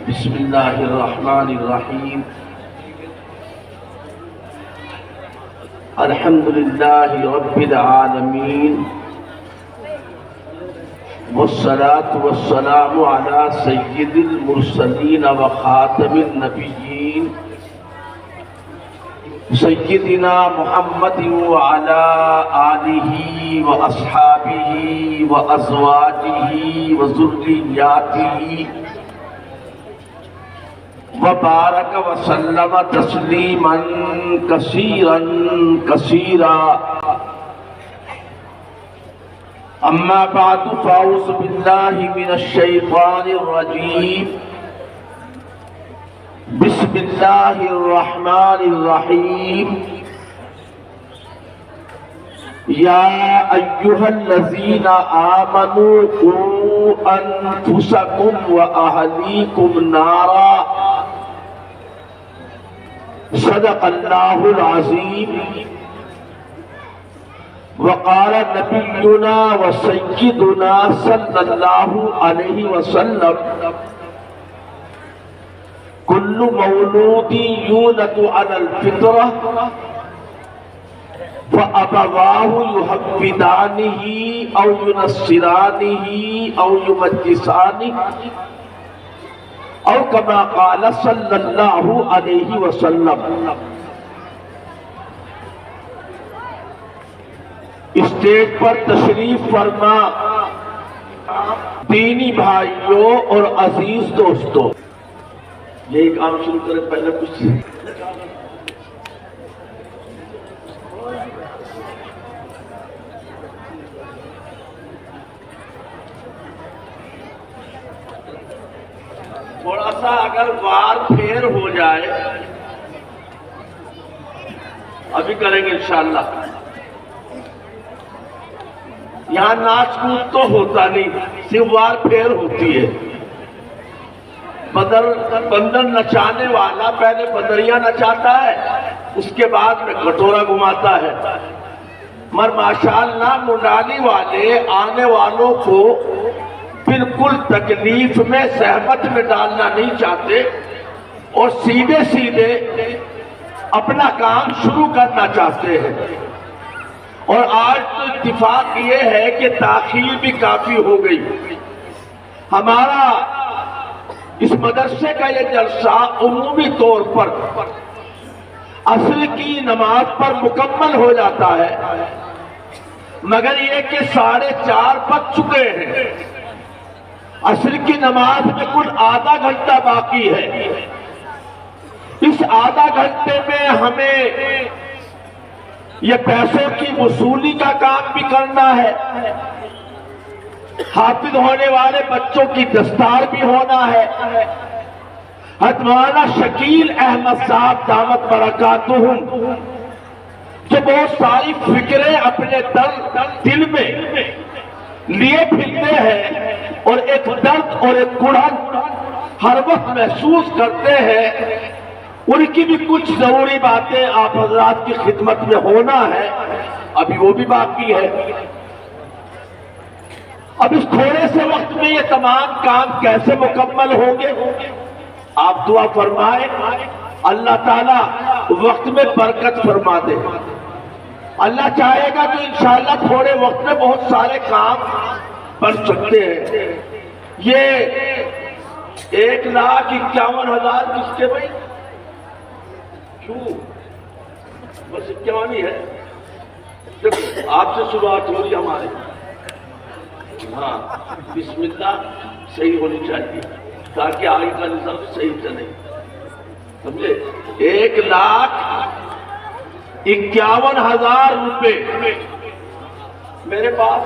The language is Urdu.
بسم اللہ الرحمن الرحیم الحمد للہ رب العالمین والصلاة والسلام علی سید المرسلین وخاتم النبیین سیدنا محمد وعلی آلہ واصحابہ وازواجہ وذریاتہ وبارک وسلم تسلیما کثیرا کثیرا اما بعد فاعوذ باللہ من الشیطان الرجیم بسم اللہ الرحمن الرحیم یا ایہا الذین آمنوا قوا انفسکم واہلیکم نارا صدق اللہ العظیم وقال نبینا وسیدنا صلی اللہ علیہ وسلم کل مولود یولد علی الفطرہ فأبواه يهودانه أو ينصرانه أو يمجسانه أو كما قال صلی اللہ علیہ وسلم۔ اسٹیج پر تشریف فرما دینی بھائیوں اور عزیز دوستوں، یہی کام شروع کریں۔ پہلے کچھ تھوڑا سا اگر وار پھیر ہو جائے، ابھی کریں گے انشاءاللہ۔ یہاں ناچ کود تو ہوتا نہیں، صرف وار پھیر ہوتی ہے۔ بندر نچانے والا پہلے بندریاں نچاتا ہے، اس کے بعد میں کٹورا گھماتا ہے۔ مگر ماشاءاللہ منڈالی والے آنے والوں کو بالکل تکلیف میں زحمت میں ڈالنا نہیں چاہتے اور سیدھے سیدھے اپنا کام شروع کرنا چاہتے ہیں۔ اور آج تو اتفاق یہ ہے کہ تاخیر بھی کافی ہو گئی۔ ہمارا اس مدرسے کا یہ جلسہ عمومی طور پر عصر کی نماز پر مکمل ہو جاتا ہے، مگر یہ کہ 4:30 بج چکے ہیں۔ عصر کی نماز میں کل آدھا گھنٹہ باقی ہے۔ اس آدھا گھنٹے میں ہمیں یہ پیسوں کی وصولی کا کام بھی کرنا ہے، حافظ ہونے والے بچوں کی دستار بھی ہونا ہے۔ حضرت مولانا شکیل احمد صاحب دامت برکاتہم جو بہت ساری فکریں اپنے دل میں لیے پھرتے ہیں اور ایک درد اور ایک گڑھن ہر وقت محسوس کرتے ہیں، ان کی بھی کچھ ضروری باتیں آپ حضرات کی خدمت میں ہونا ہے، ابھی وہ بھی باقی ہے۔ اب اس تھوڑے سے وقت میں یہ تمام کام کیسے مکمل ہوں گے؟ آپ دعا فرمائیں اللہ تعالیٰ وقت میں برکت فرما دے۔ اللہ چاہے گا تو انشاءاللہ تھوڑے وقت میں بہت سارے کام بن سکتے ہیں۔ یہ 1,51,000 کس کے بھائی؟ کیوں؟ بس 51 ہی ہے۔ آپ سے شروعات ہو رہی ہمارے، ہاں بسم اللہ صحیح ہونی چاہیے تاکہ آگے کا نظام صحیح چلے، سمجھے؟ 1,51,000 روپے میرے پاس